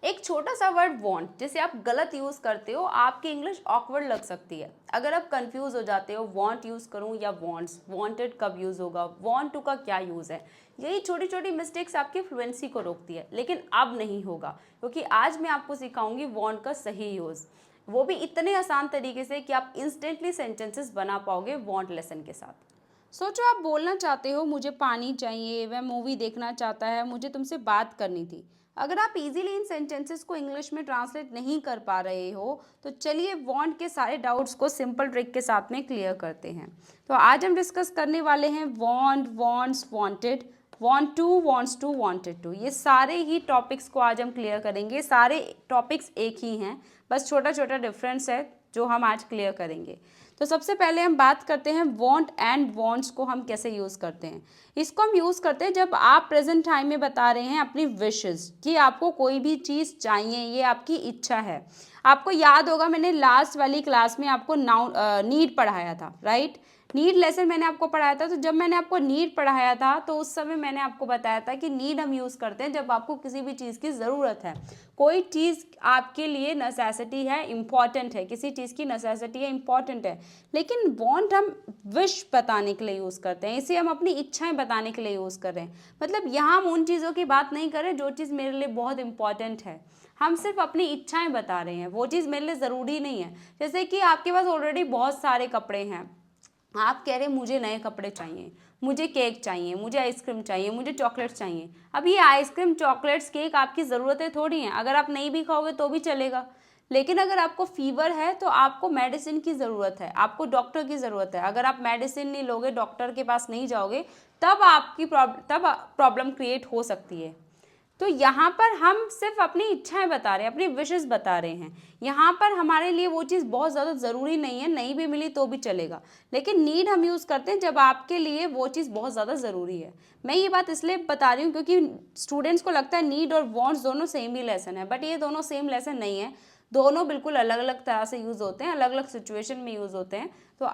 एक छोटा सा वर्ड वांट जिसे आप गलत यूज़ करते हो, आपकी इंग्लिश ऑकवर्ड लग सकती है। अगर आप कंफ्यूज हो जाते हो वांट यूज़ करूँ या वांट्स, वांटेड कब यूज़ होगा, वांट टू का क्या यूज़ है, यही छोटी छोटी मिस्टेक्स आपकी फ्लुएंसी को रोकती है। लेकिन अब नहीं होगा, क्योंकि आज मैं आपको सिखाऊंगी वांट का सही यूज़, वो भी इतने आसान तरीके से कि आप इंस्टेंटली सेंटेंसेस बना पाओगे वांट लेसन के साथ। सोचो आप बोलना चाहते हो मुझे पानी चाहिए, वह मूवी देखना चाहता है, मुझे तुमसे बात करनी थी। अगर आप इजीली इन सेंटेंसेस को इंग्लिश में ट्रांसलेट नहीं कर पा रहे हो, तो चलिए वांट के सारे डाउट्स को सिंपल ट्रिक के साथ में क्लियर करते हैं। तो आज हम डिस्कस करने वाले हैं want, wants, wanted, want to, wants to, wanted to. ये सारे ही टॉपिक्स को आज हम क्लियर करेंगे। सारे टॉपिक्स एक ही हैं, बस छोटा छोटा डिफरेंस है जो हम आज क्लियर करेंगे। तो सबसे पहले हम बात करते हैं वांट एंड वांट्स को हम कैसे यूज़ करते हैं। इसको हम यूज़ करते हैं जब आप प्रेजेंट टाइम में बता रहे हैं अपनी विशेस कि आपको कोई भी चीज़ चाहिए, ये आपकी इच्छा है। आपको याद होगा मैंने लास्ट वाली क्लास में आपको नाउन नीड पढ़ाया था, राइट। नीड लेसन मैंने आपको पढ़ाया था। तो जब मैंने आपको नीड पढ़ाया था तो उस समय मैंने आपको बताया था कि नीड हम यूज़ करते हैं जब आपको किसी भी चीज़ की ज़रूरत है। कोई चीज़ आपके लिए नेसेसिटी है, इम्पॉर्टेंट है, किसी चीज़ की नेसेसिटी है, इम्पॉर्टेंट है। लेकिन वांट हम विश बताने के लिए यूज़ करते हैं, इसे हम अपनी इच्छाएं बताने के लिए यूज़ कर रहे हैं। मतलब यहाँ हम उन चीज़ों की बात नहीं कर रहे जो चीज़ मेरे लिए बहुत इंपॉर्टेंट है, हम सिर्फ अपनी इच्छाएं बता रहे हैं। वो चीज़ मेरे लिए ज़रूरी नहीं है। जैसे कि आपके पास ऑलरेडी बहुत सारे कपड़े हैं, आप कह रहे हैं मुझे नए कपड़े चाहिए, मुझे केक चाहिए, मुझे आइसक्रीम चाहिए, मुझे चॉकलेट्स चाहिए। अब ये आइसक्रीम, चॉकलेट्स, केक आपकी ज़रूरतें थोड़ी हैं। अगर आप नहीं भी खाओगे तो भी चलेगा। लेकिन अगर आपको फीवर है तो आपको मेडिसिन की ज़रूरत है, आपको डॉक्टर की ज़रूरत है। अगर आप मेडिसिन नहीं लोगे, डॉक्टर के पास नहीं जाओगे, तब प्रॉब्लम क्रिएट हो सकती है। तो यहाँ पर हम सिर्फ अपनी इच्छाएं बता रहे हैं, अपनी विशेस बता रहे हैं। यहाँ पर हमारे लिए वो चीज़ बहुत ज़्यादा ज़रूरी नहीं है, नहीं भी मिली तो भी चलेगा। लेकिन नीड हम यूज़ करते हैं जब आपके लिए वो चीज़ बहुत ज़्यादा ज़रूरी है। मैं ये बात इसलिए बता रही हूँ क्योंकि स्टूडेंट्स को लगता है नीड और वांट्स दोनों सेम ही लेसन है, बट ये दोनों सेम लेसन नहीं है। दोनों बिल्कुल अलग अलग तरह से यूज़ होते हैं, अलग अलग सिचुएशन में यूज़ होते हैं। तो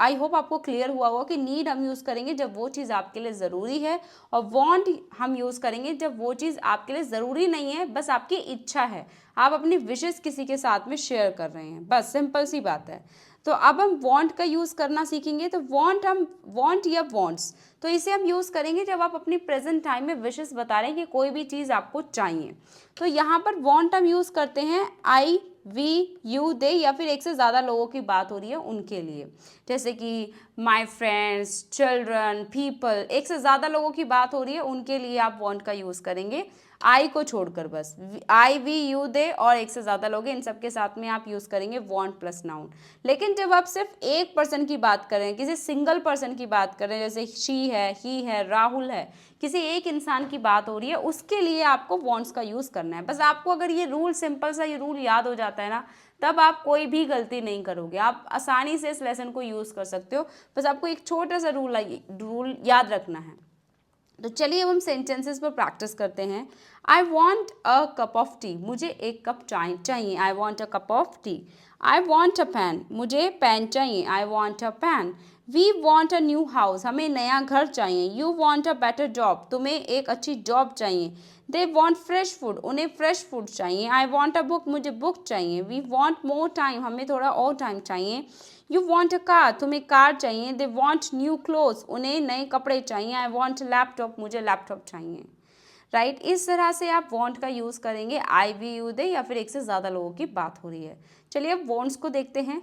आई होप आपको क्लियर हुआ होगा कि नीड हम यूज़ करेंगे जब वो चीज़ आपके लिए ज़रूरी है, और वांट हम यूज़ करेंगे जब वो चीज़ आपके लिए ज़रूरी नहीं है, बस आपकी इच्छा है, आप अपनी विशेस किसी के साथ में शेयर कर रहे हैं। बस सिंपल सी बात है। तो अब हम वांट का यूज़ करना सीखेंगे। तो वांट या वांट्स, तो इसे हम यूज़ करेंगे जब आप अपनी प्रेजेंट टाइम में विशेस बता रहे हैं कि कोई भी चीज़ आपको चाहिए। तो यहाँ पर वांट हम यूज़ करते हैं आई, वी, यू, दे, या फिर एक से ज़्यादा लोगों की बात हो रही है उनके लिए। जैसे कि माई फ्रेंड्स, चिल्ड्रन, पीपल, एक से ज़्यादा लोगों की बात हो रही है उनके लिए आप वांट का यूज़ करेंगे। आई को छोड़कर, बस आई, वी, यू, दे और एक से ज़्यादा लोग, इन सब के साथ में आप यूज़ करेंगे वांट प्लस नाउन। लेकिन जब आप सिर्फ एक पर्सन की बात कर रहे हैं, किसी सिंगल पर्सन की बात कर रहे हैं, जैसे शी है, ही है, राहुल है, किसी एक इंसान की बात हो रही है, उसके लिए आपको वांट्स का यूज़ करना है। बस आपको अगर ये रूल, सिंपल सा ये रूल याद हो जाता है ना, तब आप कोई भी गलती नहीं करोगे। आप आसानी से इस लेसन को यूज़ कर सकते हो। बस आपको एक छोटा सा रूल याद रखना है। तो चलिए अब हम सेंटेंसेस पर प्रैक्टिस करते हैं। I want a cup of tea, मुझे एक कप चाय चाहिए। I want a cup of tea. I want a pen, मुझे पेन चाहिए। I want a pen. We want a new house, हमें नया घर चाहिए। You want a better job, तुम्हें एक अच्छी जॉब चाहिए। दे वॉन्ट फ्रेश फूड, उन्हें फ्रेश फूड चाहिए। आई वॉन्ट अ बुक, मुझे बुक चाहिए। वी वॉन्ट मोर टाइम, हमें थोड़ा और टाइम चाहिए। यू वॉन्ट अ कार, तुम्हें कार चाहिए। दे वॉन्ट न्यू क्लोथ्स, उन्हें नए कपड़े चाहिए। आई वॉन्ट लैपटॉप, मुझे लैपटॉप चाहिए। राइट, इस तरह से आप वॉन्ट का यूज़ करेंगे आई, वी, यू, दे, या फिर एक से ज़्यादा लोगों की बात हो रही है। चलिए अब वॉन्ट्स को देखते हैं।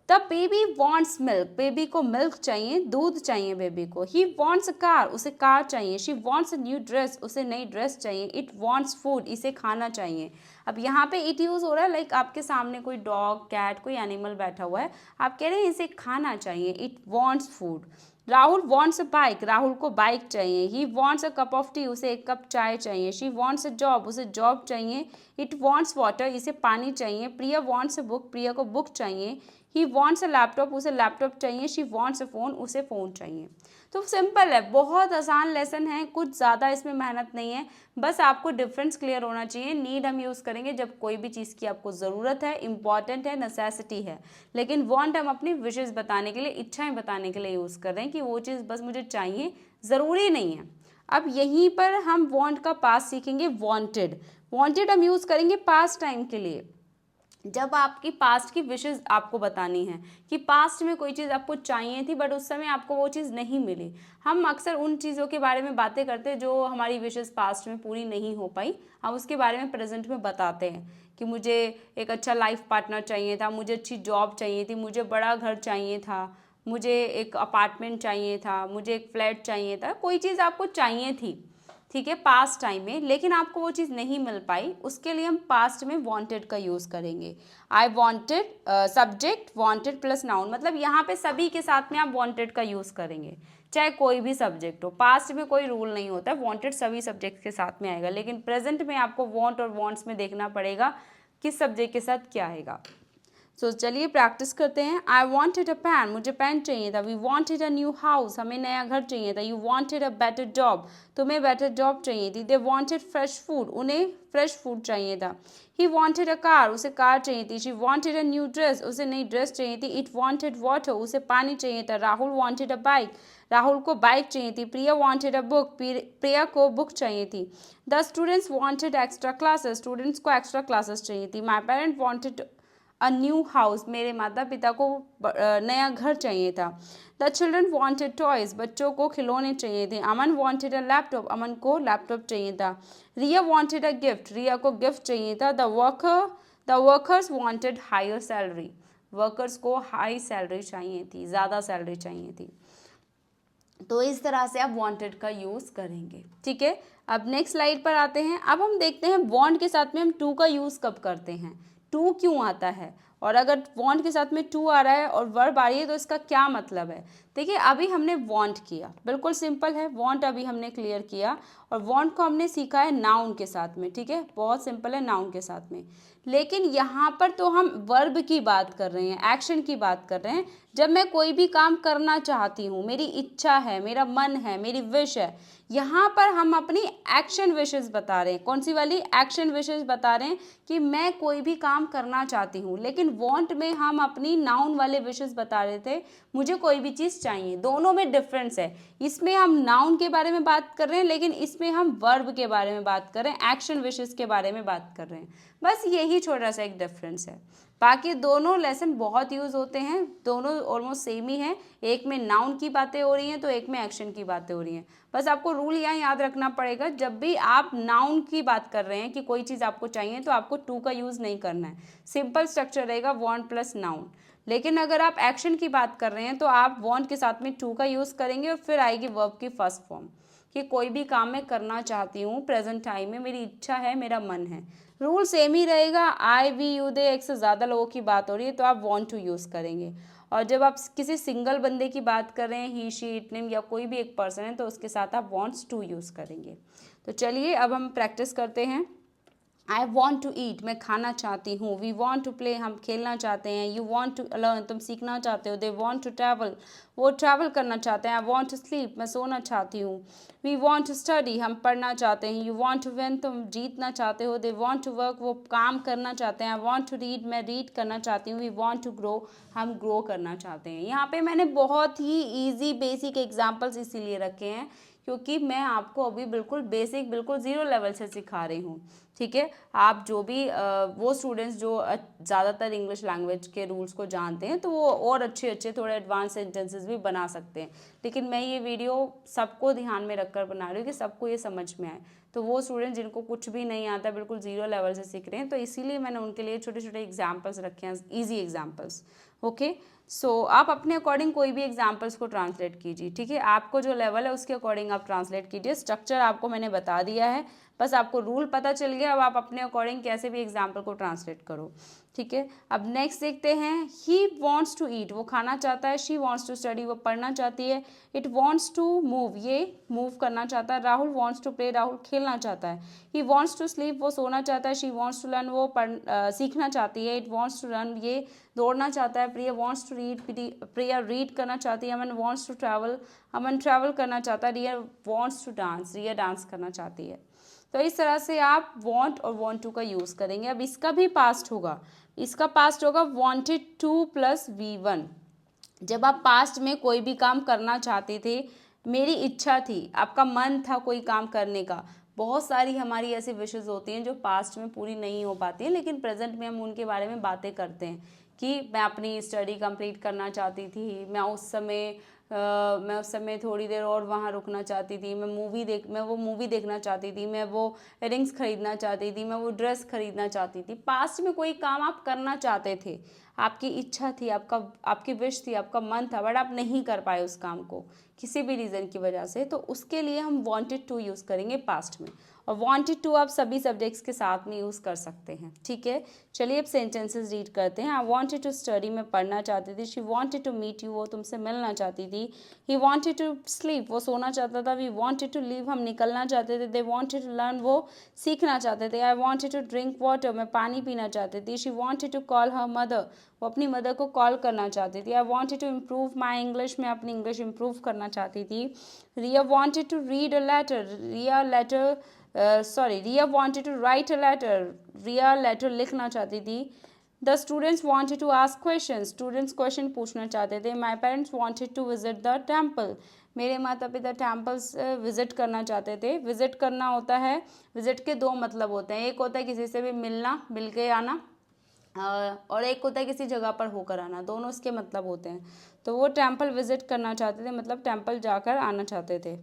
The baby wants milk, baby को मिल्क चाहिए, दूध चाहिए बेबी को। ही वॉन्ट्स अ कार, उसे कार चाहिए। She wants a new dress, उसे नई ड्रेस चाहिए। इट वॉन्ट्स फूड, इसे खाना चाहिए। अब यहाँ पे इट यूज़ हो रहा है, लाइक आपके सामने कोई डॉग, कैट, कोई एनिमल बैठा हुआ है, आप कह रहे हैं इसे खाना चाहिए। It wants food. Rahul wants a bike, Rahul को बाइक चाहिए। He wants a cup of T, उसे एक कप चाय चाहिए। शी वॉन्ट्स अ जॉब, उसे जॉब चाहिए। इट वॉन्ट्स वाटर, इसे पानी चाहिए। प्रिया वॉन्ट्स अ बुक, प्रिया को बुक चाहिए। ही वॉन्ट्स अ लैपटॉप, उसे लैपटॉप चाहिए। शी वॉन्ट्स अ फ़ोन, उसे फ़ोन चाहिए। तो सिंपल है, बहुत आसान लेसन है, कुछ ज़्यादा इसमें मेहनत नहीं है। बस आपको डिफरेंस क्लियर होना चाहिए। नीड हम यूज़ करेंगे जब कोई भी चीज़ की आपको ज़रूरत है, इंपॉर्टेंट है, नेसेसिटी है। लेकिन वांट हम अपनी विशेस बताने के लिए, इच्छाएं बताने के लिए यूज़ कर रहे हैं कि वो चीज़ बस मुझे चाहिए, ज़रूरी नहीं है। अब यहीं पर हम वांट का पास्ट सीखेंगे वांटेड। वांटेड हम यूज़ करेंगे पास्ट टाइम के लिए, जब आपकी पास्ट की विशेस आपको बतानी है कि पास्ट में कोई चीज़ आपको चाहिए थी बट उस समय आपको वो चीज़ नहीं मिली। हम अक्सर उन चीज़ों के बारे में बातें करते हैं जो हमारी विशेस पास्ट में पूरी नहीं हो पाई, हम उसके बारे में प्रेजेंट में बताते हैं कि मुझे एक अच्छा लाइफ पार्टनर चाहिए था, मुझे अच्छी जॉब चाहिए थी, मुझे बड़ा घर चाहिए था, मुझे एक अपार्टमेंट चाहिए था, मुझे एक फ्लैट चाहिए था, कोई चीज़ आपको चाहिए थी, ठीक है, पास्ट टाइम में, लेकिन आपको वो चीज़ नहीं मिल पाई, उसके लिए हम पास्ट में वांटेड का यूज़ करेंगे। I wanted, subject wanted plus noun, मतलब यहाँ पे सभी के साथ में आप वांटेड का यूज़ करेंगे, चाहे कोई भी सब्जेक्ट हो। पास्ट में कोई रूल नहीं होता, वांटेड सभी सब्जेक्ट के साथ में आएगा, लेकिन प्रेजेंट में आपको वांट और वांट्स में देखना पड़ेगा किस सब्जेक्ट के साथ क्या आएगा। सो चलिए प्रैक्टिस करते हैं। आई वॉन्टेड अ पैन, मुझे पेन चाहिए था। We wanted a new house, हमें नया घर चाहिए था। You wanted a better job, तुम्हें बेटर जॉब चाहिए थी। दे वॉन्टेड फ्रेश फूड, उन्हें फ्रेश फूड चाहिए था। ही वॉन्टेड अ कार, उसे कार चाहिए थी। She wanted a new dress, उसे नई ड्रेस चाहिए थी। इट वॉन्टेड वाटर, उसे पानी चाहिए था। Rahul wanted a bike, Rahul को बाइक चाहिए थी। प्रिया वॉन्टेड अ बुक, प्रिया को बुक चाहिए थी। The students wanted extra classes, students को एक्स्ट्रा क्लासेस चाहिए थी। My parent wanted a new house, मेरे माता पिता को नया घर चाहिए था। द चिल्ड्रन वॉन्टेड टॉयज, बच्चों को खिलौने चाहिए थे। अमन वॉन्टेड अ लैपटॉप, अमन को लैपटॉप चाहिए था। रिया वॉन्टेड अ गिफ्ट, रिया को गिफ्ट चाहिए था। The workers wanted higher salary, workers को हाई सैलरी चाहिए थी, ज़्यादा सैलरी चाहिए थी। तो इस तरह से आप वांटेड का यूज़ करेंगे, ठीक है। अब नेक्स्ट स्लाइड पर आते हैं। अब हम देखते हैं वांट के साथ में हम टू का यूज़ कब करते हैं, टू क्यों आता है, और अगर वांट के साथ में टू आ रहा है और वर्ब आ रही है तो इसका क्या मतलब है। देखिए अभी हमने वांट किया, बिल्कुल सिंपल है, वांट अभी हमने क्लियर किया, और वांट को हमने सीखा है नाउन के साथ में, ठीक है, बहुत सिंपल है नाउन के साथ में। लेकिन यहाँ पर तो हम वर्ब की बात कर रहे हैं, एक्शन की बात कर रहे हैं। जब मैं कोई भी काम करना चाहती हूँ, मेरी इच्छा है, मेरा मन है, मेरी विश है, यहाँ पर हम अपनी एक्शन विशेस बता रहे हैं। कौन सी वाली? एक्शन विशेस बता रहे हैं कि मैं कोई भी काम करना चाहती हूँ। लेकिन वांट में हम अपनी नाउन वाले विशेस बता रहे थे, मुझे कोई भी चीज़ चाहिए। दोनों में डिफरेंस है, इसमें हम नाउन के बारे में बात कर रहे हैं, लेकिन इसमें हम वर्ब के बारे में बात कर रहे हैं, एक्शन विशेस के बारे में बात कर रहे हैं। बस यही छोटा सा एक डिफरेंस है, बाकी दोनों लेसन बहुत यूज़ होते हैं, दोनों ऑलमोस्ट सेम ही हैं। एक में नाउन की बातें हो रही हैं तो एक में एक्शन की बातें हो रही हैं। बस आपको रूल यहाँ याद रखना पड़ेगा, जब भी आप नाउन की बात कर रहे हैं कि कोई चीज़ आपको चाहिए तो आपको टू का यूज़ नहीं करना है, सिंपल स्ट्रक्चर रहेगा वांट प्लस नाउन। लेकिन अगर आप एक्शन की बात कर रहे हैं तो आप वांट के साथ में टू का यूज़ करेंगे और फिर आएगी वर्ब की फर्स्ट फॉर्म कि कोई भी काम मैं करना चाहती हूँ प्रेजेंट टाइम में, मेरी इच्छा है, मेरा मन है। रूल सेम ही रहेगा, आई वी यू दे, एक से ज़्यादा लोगों की बात हो रही है तो आप वांट टू यूज़ करेंगे। और जब आप किसी सिंगल बंदे की बात कर रहे हैं, ही शी इट नेम या कोई भी एक पर्सन है, तो उसके साथ आप वांट्स टू यूज़ करेंगे। तो चलिए अब हम प्रैक्टिस करते हैं। आई वॉन्ट टू ईट, मैं खाना चाहती हूँ। वी वॉन्ट टू प्ले, हम खेलना चाहते हैं। यू वॉन्ट टू लर्न, तुम सीखना चाहते हो। दे वॉन्ट टू ट्रैवल, वो ट्रैवल करना चाहते हैं। आई वॉन्ट टू स्लीप, मैं सोना चाहती हूँ। वी वॉन्ट टू स्टडी, हम पढ़ना चाहते हैं। यू वॉन्ट टू विन, तुम जीतना चाहते हो। दे वॉन्ट टू वर्क, वो काम करना चाहते हैं। आई वॉन्ट टू रीड, मैं रीड करना चाहती हूँ। वी वॉन्ट टू ग्रो, हम ग्रो करना चाहते हैं। यहाँ पे मैंने बहुत ही ईजी बेसिक एग्जाम्पल्स इसीलिए रखे हैं क्योंकि मैं आपको अभी बिल्कुल बेसिक, बिल्कुल ज़ीरो लेवल से सिखा रही हूँ, ठीक है। आप जो भी वो स्टूडेंट्स जो ज़्यादातर इंग्लिश लैंग्वेज के रूल्स को जानते हैं तो वो और अच्छे अच्छे थोड़े एडवांस सेंटेंसेस भी बना सकते हैं, लेकिन मैं ये वीडियो सबको ध्यान में रखकर बना रही हूँ कि सबको ये समझ में आए। तो वो स्टूडेंट जिनको कुछ भी नहीं आता, बिल्कुल ज़ीरो लेवल से सीख रहे हैं, तो इसीलिए मैंने उनके लिए छोटे छोटे एग्जाम्पल्स रखे हैं, ईजी एग्जाम्पल्स। ओके, सो आप अपने अकॉर्डिंग कोई भी एग्जाम्पल्स को ट्रांसलेट कीजिए, ठीक है। आपको जो लेवल है उसके अकॉर्डिंग आप ट्रांसलेट कीजिए। स्ट्रक्चर आपको मैंने बता दिया है, बस आपको रूल पता चल गया, अब आप अपने अकॉर्डिंग कैसे भी एग्जाम्पल को ट्रांसलेट करो, ठीक है। अब नेक्स्ट देखते हैं। ही वॉन्ट्स टू ईट, वो खाना चाहता है। शी वॉन्ट्स टू स्टडी, वो पढ़ना चाहती है। इट वॉन्ट्स टू मूव, ये मूव करना चाहता है। Rahul wants to play, Rahul खेलना चाहता है। ही वॉन्ट्स टू स्लीप, वो सोना चाहता है। शी वॉन्ट्स टू लर्न, वो सीखना चाहती है। इट वॉन्ट्स टू रन, ये दौड़ना चाहता है। Priya wants to read, Priya read करना चाहती है। Aman wants to travel, Aman travel करना चाहता है। Riya wants to dance, Riya dance करना चाहती है। तो इस तरह से आप वॉन्ट और वॉन्ट टू का यूज़ करेंगे। अब इसका भी पास्ट होगा, इसका पास्ट होगा वॉन्टेड टू प्लस V1। जब आप पास्ट में कोई भी काम करना चाहते थे, मेरी इच्छा थी, आपका मन था कोई काम करने का, बहुत सारी हमारी ऐसी विशेज़ होती हैं जो पास्ट में पूरी नहीं हो पाती हैं, लेकिन प्रेजेंट में हम उनके बारे में बातें करते हैं कि मैं अपनी स्टडी कंप्लीट करना चाहती थी, मैं उस समय थोड़ी देर और वहाँ रुकना चाहती थी, मैं वो मूवी देखना चाहती थी, मैं वो रिंग्स खरीदना चाहती थी, मैं वो ड्रेस खरीदना चाहती थी। पास्ट में कोई काम आप करना चाहते थे, आपकी इच्छा थी, आपकी विश थी, आपका मन था, बट आप नहीं कर पाए उस काम को किसी भी रीज़न की वजह से, तो उसके लिए हम वांटेड टू यूज़ करेंगे पास्ट में। और वांटेड टू आप सभी सब्जेक्ट्स के साथ में यूज़ कर सकते हैं, ठीक है। चलिए अब सेंटेंसेस रीड करते हैं। आई वांटेड टू स्टडी, मैं पढ़ना चाहती थी। She wanted to meet you, वो तुमसे मिलना चाहती थी। ही वांटेड टू स्लीप, वो सोना चाहता था। वी वांटेड टू लीव, हम निकलना चाहते थे। दे वांटेड टू लर्न, वो सीखना चाहते थे। I wanted to drink water, मैं पानी पीना चाहती थी। She wanted to call her mother, वो अपनी मदर को कॉल करना चाहती थी। I wanted to improve my English, मैं अपनी इंग्लिश इम्प्रूव करना चाहती थी। Riya wanted to read a letter, Riya wanted to write a letter, Riya letter लिखना चाहती थी। The students wanted to ask question, students question पूछना चाहते थे। My parents wanted to visit the temple, मेरे माता पिता टेम्पल्स विजिट करना चाहते थे। विजिट करना होता है, विजिट के दो मतलब होते हैं, एक होता है किसी से भी मिलना, मिल के आना, और एक होता है किसी जगह पर होकर आना, दोनों इसके मतलब होते हैं। तो वो टेम्पल विजिट करना चाहते थे, मतलब टेम्पल जाकर आना चाहते थे।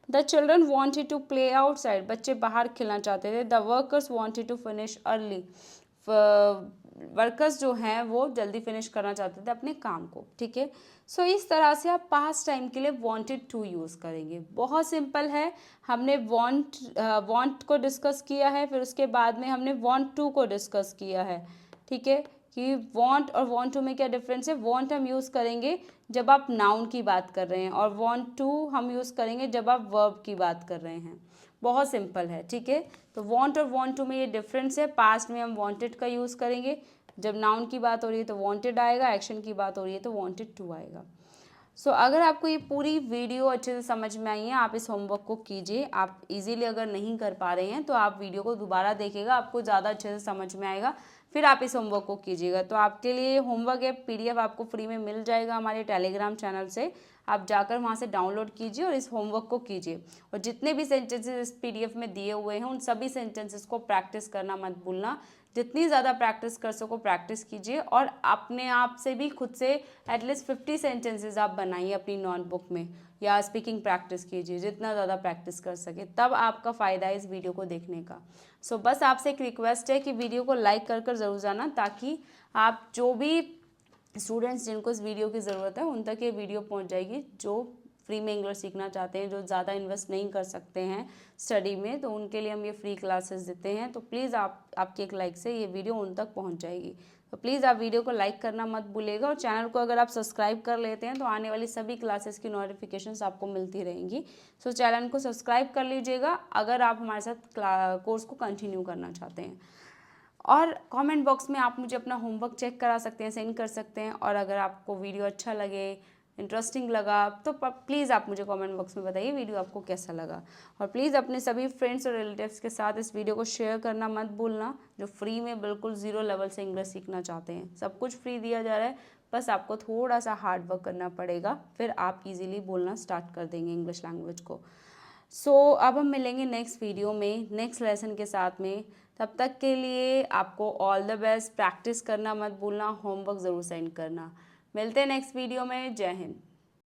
The children wanted to play outside, बच्चे बाहर खेलना चाहते थे। The workers wanted to finish early, workers जो हैं वो जल्दी फिनिश करना चाहते थे अपने काम को, ठीक है। सो इस तरह से आप पास्ट टाइम के लिए वांटेड टू यूज़ करेंगे। बहुत सिंपल है। हमने वांट को डिस्कस किया है, फिर उसके बाद में हमने वांट टू को डिस्कस किया है, ठीक है, कि वांट और वांट टू में क्या डिफरेंस है। वांट हम यूज़ करेंगे जब आप नाउन की बात कर रहे हैं, और वांट टू हम यूज़ करेंगे जब आप वर्ब की बात कर रहे हैं। बहुत सिंपल है, ठीक है। तो वांट और वांट टू में ये डिफरेंस है। पास्ट में हम वांटेड का यूज़ करेंगे, जब नाउन की बात हो रही है तो वांटेड आएगा, एक्शन की बात हो रही है तो वांटेड टू आएगा। सो अगर आपको ये पूरी वीडियो अच्छे से समझ में आई है, आप इस होमवर्क को कीजिए। आप इजीली अगर नहीं कर पा रहे हैं तो आप वीडियो को दोबारा देखिएगा, आपको ज़्यादा अच्छे से समझ में आएगा, फिर आप इस होमवर्क को कीजिएगा। तो आपके लिए होमवर्क है, PDF आपको फ्री में मिल जाएगा हमारे टेलीग्राम चैनल से। आप जाकर वहाँ से डाउनलोड कीजिए और इस होमवर्क को कीजिए। और जितने भी सेंटेंसेस इस PDF में दिए हुए हैं उन सभी सेंटेंसेस को प्रैक्टिस करना मत भूलना। जितनी ज़्यादा प्रैक्टिस कर सको प्रैक्टिस कीजिए, और अपने आप से भी खुद से एटलीस्ट 50 सेंटेंसेस आप बनाइए अपनी नोटबुक में, या स्पीकिंग प्रैक्टिस कीजिए, जितना ज़्यादा प्रैक्टिस कर सके, तब आपका फ़ायदा है इस वीडियो को देखने का। सो बस आपसे एक रिक्वेस्ट है कि वीडियो को लाइक कर ज़रूर जाना, ताकि आप जो भी स्टूडेंट्स जिनको इस वीडियो की ज़रूरत है उन तक ये वीडियो पहुंच जाएगी, जो फ्री में इंग्लिश सीखना चाहते हैं, जो ज़्यादा इन्वेस्ट नहीं कर सकते हैं स्टडी में, तो उनके लिए हम ये फ्री क्लासेस देते हैं। तो प्लीज़ आपके एक लाइक से ये वीडियो उन तक पहुंच जाएगी। तो प्लीज़ आप वीडियो को लाइक करना मत भूलिएगा, और चैनल को अगर आप सब्सक्राइब कर लेते हैं तो आने वाली सभी क्लासेस की नोटिफिकेशंस आपको मिलती रहेंगी। सो चैनल को सब्सक्राइब कर लीजिएगा अगर आप हमारे साथ कोर्स को कंटिन्यू करना चाहते हैं। और कमेंट बॉक्स में आप मुझे अपना होमवर्क चेक करा सकते हैं, सेंड कर सकते हैं। और अगर आपको वीडियो अच्छा लगे, इंटरेस्टिंग लगा, तो प्लीज़ आप मुझे कमेंट बॉक्स में बताइए वीडियो आपको कैसा लगा। और प्लीज़ अपने सभी फ्रेंड्स और रिलेटिव्स के साथ इस वीडियो को शेयर करना मत भूलना, जो फ्री में बिल्कुल 0 लेवल से इंग्लिश सीखना चाहते हैं। सब कुछ फ्री दिया जा रहा है, बस आपको थोड़ा सा हार्ड वर्क करना पड़ेगा, फिर आप इजीली बोलना स्टार्ट कर देंगे इंग्लिश लैंग्वेज को। सो अब हम मिलेंगे नेक्स्ट वीडियो में, नेक्स्ट लेसन के साथ में। तब तक के लिए आपको ऑल द बेस्ट। प्रैक्टिस करना मत भूलना, होमवर्क ज़रूर सेंड करना। मिलते हैं नेक्स्ट वीडियो में। जय हिंद।